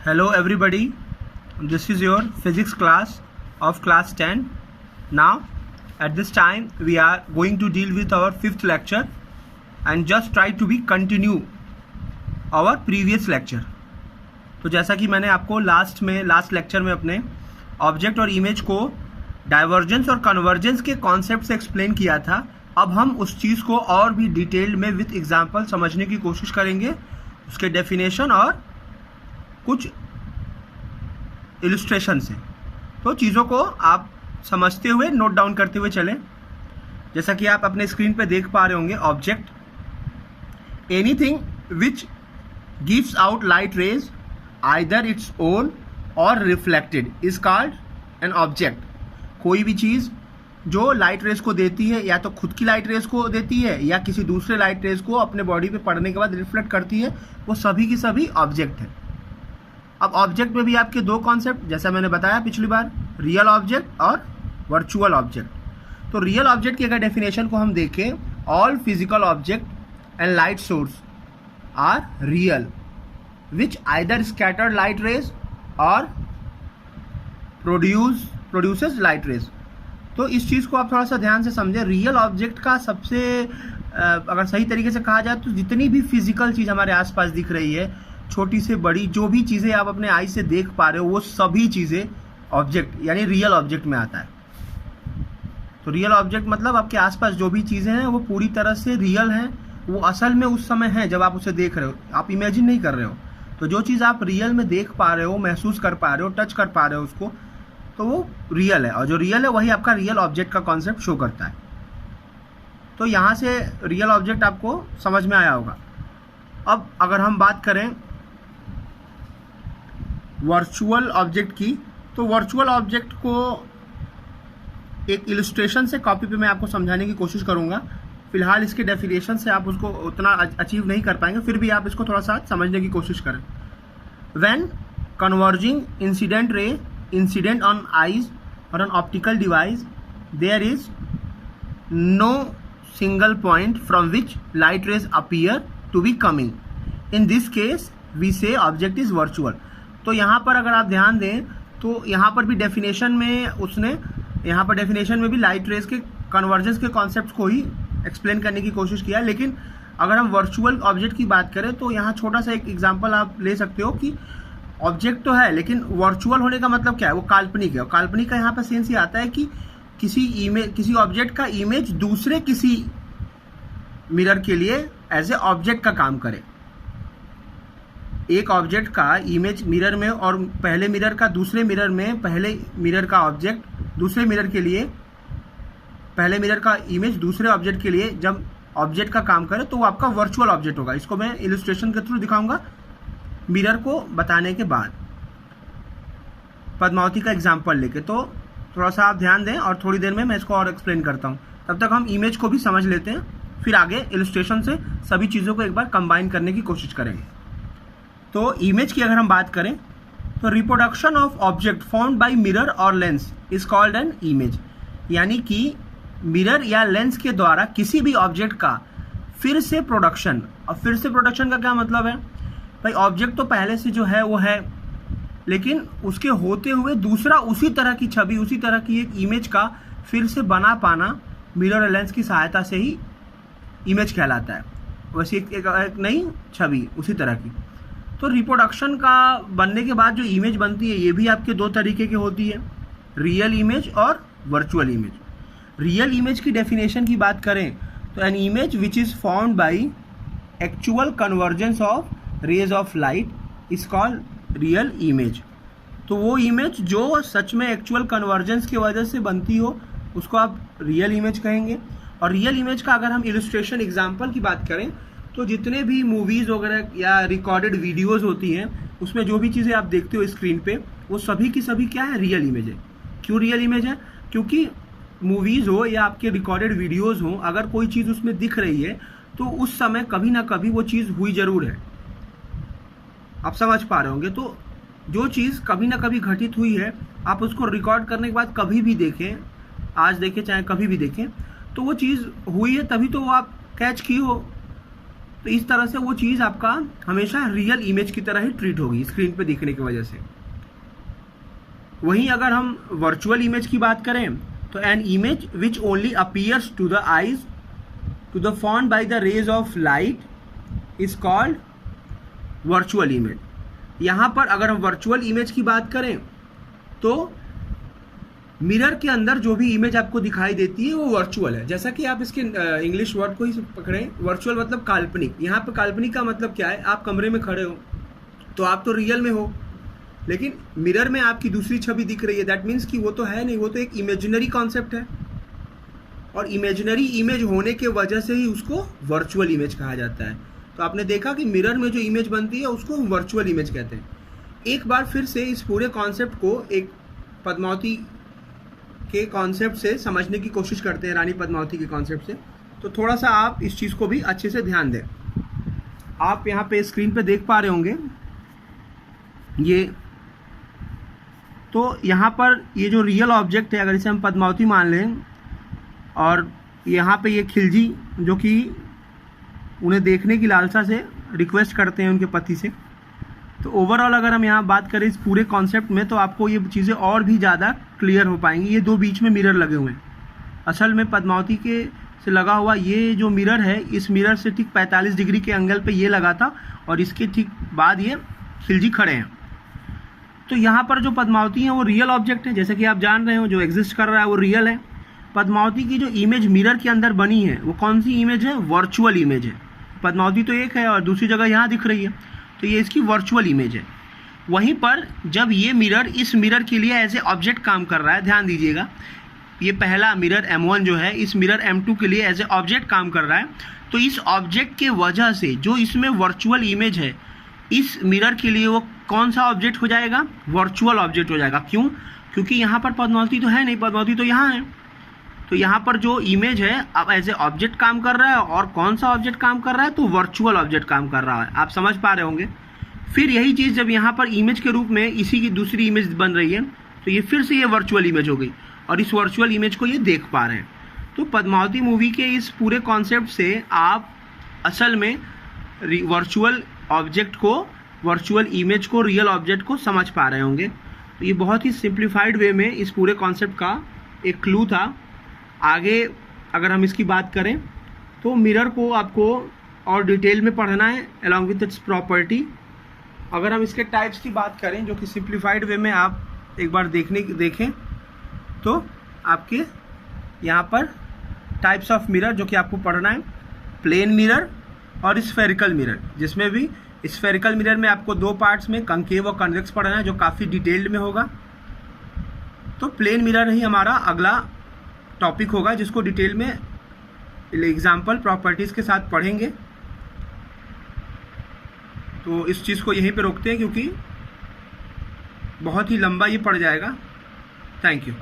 Hello everybody, this is your physics class of class 10. Now at this time we are going to deal with our fifth lecture and just try to be continue our previous lecture. तो जैसा कि मैंने आपको last lecture में अपने object और image को divergence और कन्वर्जेंस के कॉन्सेप्ट से एक्सप्लेन किया था, अब हम उस चीज़ को और भी डिटेल्ड में विथ एग्जांपल समझने की कोशिश करेंगे, उसके डेफिनेशन और कुछ इलस्ट्रेशन से। तो चीज़ों को आप समझते हुए नोट डाउन करते हुए चलें। जैसा कि आप अपने स्क्रीन पे देख पा रहे होंगे, object anything which gives out light rays either its own or reflected is called an object. कोई भी चीज़ जो लाइट रेज को देती है, या तो खुद की लाइट रेज को देती है या किसी दूसरे लाइट रेज को अपने बॉडी पे पड़ने के बाद रिफ्लेक्ट करती है, वो सभी की सभी ऑब्जेक्ट है। अब ऑब्जेक्ट में भी आपके दो कॉन्सेप्ट, जैसा मैंने बताया पिछली बार, रियल ऑब्जेक्ट और वर्चुअल ऑब्जेक्ट। तो रियल ऑब्जेक्ट की अगर डेफिनेशन को हम देखें, all physical object and light source are real which either scattered light rays और प्रोड्यूसेस लाइट रेज। तो इस चीज़ को आप थोड़ा सा ध्यान से समझें। रियल ऑब्जेक्ट का सबसे अगर सही तरीके से कहा जाए तो जितनी भी फिजिकल चीज़ हमारे आसपास दिख रही है, छोटी से बड़ी जो भी चीज़ें आप अपने आई से देख पा रहे हो, वो सभी चीज़ें ऑब्जेक्ट यानी रियल ऑब्जेक्ट में आता है। तो रियल ऑब्जेक्ट मतलब आपके आसपास जो भी चीज़ें हैं वो पूरी तरह से रियल हैं, वो असल में उस समय है जब आप उसे देख रहे हो, आप इमेजिन नहीं कर रहे हो। तो जो चीज़ आप रियल में देख पा रहे हो, महसूस कर पा रहे हो, टच कर पा रहे हो उसको, तो वो रियल है, और जो रियल है वही आपका रियल ऑब्जेक्ट का कॉन्सेप्ट शो करता है। तो यहाँ से रियल ऑब्जेक्ट आपको समझ में आया होगा। अब अगर हम बात करें वर्चुअल ऑब्जेक्ट की, तो वर्चुअल ऑब्जेक्ट को एक इलस्ट्रेशन से कॉपी पे मैं आपको समझाने की कोशिश करूंगा। फिलहाल इसके डेफिनेशन से आप उसको उतना अचीव नहीं कर पाएंगे, फिर भी आप इसको थोड़ा सा समझने की कोशिश करें। When converging incident ray incident on eyes or on optical device, there is no single point from which light rays appear to be coming. In this case we say object is virtual. तो यहाँ पर अगर आप ध्यान दें तो यहाँ पर भी डेफिनेशन में उसने यहाँ पर डेफिनेशन में भी लाइट रेज के कन्वर्जेंस के कॉन्सेप्ट को ही एक्सप्लेन करने की कोशिश किया। लेकिन अगर हम वर्चुअल ऑब्जेक्ट की बात करें तो यहाँ छोटा सा एक एग्जांपल आप ले सकते हो कि ऑब्जेक्ट तो है लेकिन वर्चुअल होने का मतलब क्या है, वो काल्पनिक है। काल्पनिक का यहाँ पर सेंस ये आता है कि किसी ऑब्जेक्ट का इमेज दूसरे किसी मिरर के लिए एज ए ऑब्जेक्ट का काम करे। एक ऑब्जेक्ट का इमेज मिरर में और पहले मिरर का दूसरे मिरर में, पहले मिरर का ऑब्जेक्ट दूसरे मिरर के लिए, पहले मिरर का इमेज दूसरे ऑब्जेक्ट के लिए जब ऑब्जेक्ट का काम करे तो वो आपका वर्चुअल ऑब्जेक्ट होगा। इसको मैं इलस्ट्रेशन के थ्रू दिखाऊंगा मिरर को बताने के बाद, पद्मावती का एग्जाम्पल लेके। तो थोड़ा सा आप ध्यान दें और थोड़ी देर में मैं इसको और एक्सप्लेन करता हूँ। तब तक हम इमेज को भी समझ लेते हैं, फिर आगे इलस्ट्रेशन से सभी चीज़ों को एक बार कंबाइन करने की कोशिश करेंगे। तो इमेज की अगर हम बात करें तो reproduction of object formed by mirror or lens is called an image. यानी कि मिरर या लेंस के द्वारा किसी भी ऑब्जेक्ट का फिर से प्रोडक्शन। और फिर से प्रोडक्शन का क्या मतलब है भाई, ऑब्जेक्ट तो पहले से जो है वो है, लेकिन उसके होते हुए दूसरा उसी तरह की छवि, उसी तरह की एक इमेज का फिर से बना पाना मिरर और लेंस की सहायता से ही इमेज कहलाता है। वैसे एक नई छवि उसी तरह की। तो रिप्रोडक्शन का बनने के बाद जो इमेज बनती है ये भी आपके दो तरीके की होती है, रियल इमेज और वर्चुअल इमेज। रियल इमेज की डेफिनेशन की बात करें तो an image which is formed by actual convergence of rays of light is called real image. तो वो इमेज जो सच में एक्चुअल कन्वर्जेंस की वजह से बनती हो उसको आप रियल इमेज कहेंगे। और रियल इमेज का अगर हम इलस्ट्रेशन एग्जाम्पल की बात करें तो जितने भी मूवीज़ वगैरह या रिकॉर्डेड वीडियोस होती हैं उसमें जो भी चीज़ें आप देखते हो स्क्रीन पे, वो सभी की सभी क्या है, रियल इमेज है। क्यों रियल इमेज है? क्योंकि मूवीज़ हो या आपके रिकॉर्डेड वीडियोस हो, अगर कोई चीज़ उसमें दिख रही है तो उस समय कभी ना कभी वो चीज़ हुई ज़रूर है। आप समझ पा रहे होंगे। तो जो चीज़ कभी ना कभी घटित हुई है, आप उसको रिकॉर्ड करने के बाद कभी भी देखें, आज देखें चाहे कभी भी देखें, तो वो चीज़ हुई है तभी तो वो आप कैच की हो। तो इस तरह से वो चीज़ आपका हमेशा रियल इमेज की तरह ही ट्रीट होगी स्क्रीन पे दिखने की वजह से। वहीं अगर हम वर्चुअल इमेज की बात करें तो an image which only appears to the eyes to the form by the rays of light is called virtual image. यहाँ पर अगर हम वर्चुअल इमेज की बात करें तो मिरर के अंदर जो भी इमेज आपको दिखाई देती है वो वर्चुअल है। जैसा कि आप इसके इंग्लिश वर्ड को ही पकड़ें, वर्चुअल मतलब काल्पनिक। यहाँ पे काल्पनिक का मतलब क्या है, आप कमरे में खड़े हो तो आप तो रियल में हो, लेकिन मिरर में आपकी दूसरी छवि दिख रही है। दैट मीन्स कि वो तो है नहीं, वो तो एक इमेजिनरी कॉन्सेप्ट है, और इमेजिनरी इमेज होने के वजह से ही उसको वर्चुअल इमेज कहा जाता है। तो आपने देखा कि मिरर में जो इमेज बनती है उसको वर्चुअल इमेज कहते हैं। एक बार फिर से इस पूरे कॉन्सेप्ट को एक पद्मावती के कॉन्सेप्ट से समझने की कोशिश करते हैं, रानी पद्मावती के कॉन्सेप्ट से। तो थोड़ा सा आप इस चीज़ को भी अच्छे से ध्यान दें। आप यहाँ पे स्क्रीन पे देख पा रहे होंगे ये, तो यहाँ पर ये जो रियल ऑब्जेक्ट है, अगर इसे हम पद्मावती मान लें, और यहाँ पे ये खिलजी जो कि उन्हें देखने की लालसा से रिक्वेस्ट करते हैं उनके पति से। तो ओवरऑल अगर हम यहाँ बात करें इस पूरे कॉन्सेप्ट में तो आपको ये चीज़ें और भी ज़्यादा क्लियर हो पाएंगी। ये दो बीच में मिरर लगे हुए हैं, असल में पद्मावती के से लगा हुआ ये जो मिरर है, इस मिरर से ठीक 45 डिग्री के एंगल पे ये लगा था, और इसके ठीक बाद ये खिलजी खड़े हैं। तो यहाँ पर जो पद्मावती है वो रियल ऑब्जेक्ट है, जैसे कि आप जान रहे हो, जो एग्जिस्ट कर रहा है वो रियल है। पद्मावती की जो इमेज मिरर के अंदर बनी है वो कौन सी इमेज है, वर्चुअल इमेज है। पद्मावती तो एक है और दूसरी जगह यहाँ दिख रही है, तो ये इसकी वर्चुअल इमेज है। वहीं पर जब ये मिरर इस मिरर के लिए एज ए ऑब्जेक्ट काम कर रहा है, ध्यान दीजिएगा, ये पहला मिरर M1 जो है, इस मिरर M2 के लिए एज ए ऑब्जेक्ट काम कर रहा है। तो इस ऑब्जेक्ट के वजह से जो इसमें वर्चुअल इमेज है, इस मिरर के लिए वो कौन सा ऑब्जेक्ट हो जाएगा, वर्चुअल ऑब्जेक्ट हो जाएगा। क्यों? क्योंकि यहाँ पर पद्मावती तो है नहीं, पद्मावती तो यहाँ है। तो यहाँ पर जो इमेज है अब एज ए ऑब्जेक्ट काम कर रहा है, और कौन सा ऑब्जेक्ट काम कर रहा है, तो वर्चुअल ऑब्जेक्ट काम कर रहा है। आप समझ पा रहे होंगे। फिर यही चीज़ जब यहाँ पर इमेज के रूप में इसी की दूसरी इमेज बन रही है, तो ये फिर से ये वर्चुअल इमेज हो गई, और इस वर्चुअल इमेज को ये देख पा रहे हैं। तो पद्मावती मूवी के इस पूरे कॉन्सेप्ट से आप असल में वर्चुअल ऑब्जेक्ट को, वर्चुअल इमेज को, रियल ऑब्जेक्ट को समझ पा रहे होंगे। तो ये बहुत ही सिंप्लीफाइड वे में इस पूरे कॉन्सेप्ट का एक क्लू था। आगे अगर हम इसकी बात करें तो मिरर को आपको और डिटेल में पढ़ना है अलॉन्ग विथ इट्स प्रॉपर्टी। अगर हम इसके टाइप्स की बात करें, जो कि सिंप्लीफाइड वे में आप एक बार देखें तो आपके यहाँ पर टाइप्स ऑफ मिरर जो कि आपको पढ़ना है, प्लेन मिरर और स्फेरिकल मिरर, जिसमें भी स्फेरिकल मिरर में आपको दो पार्ट्स में कंकेव और कन्वेक्स पढ़ना है, जो काफ़ी डिटेल्ड में होगा। तो प्लेन मिरर ही हमारा अगला टॉपिक होगा, जिसको डिटेल में एग्जाम्पल प्रॉपर्टीज़ के साथ पढ़ेंगे। तो इस चीज़ को यहीं पे रोकते हैं क्योंकि बहुत ही लंबा ये पड़ जाएगा। Thank you.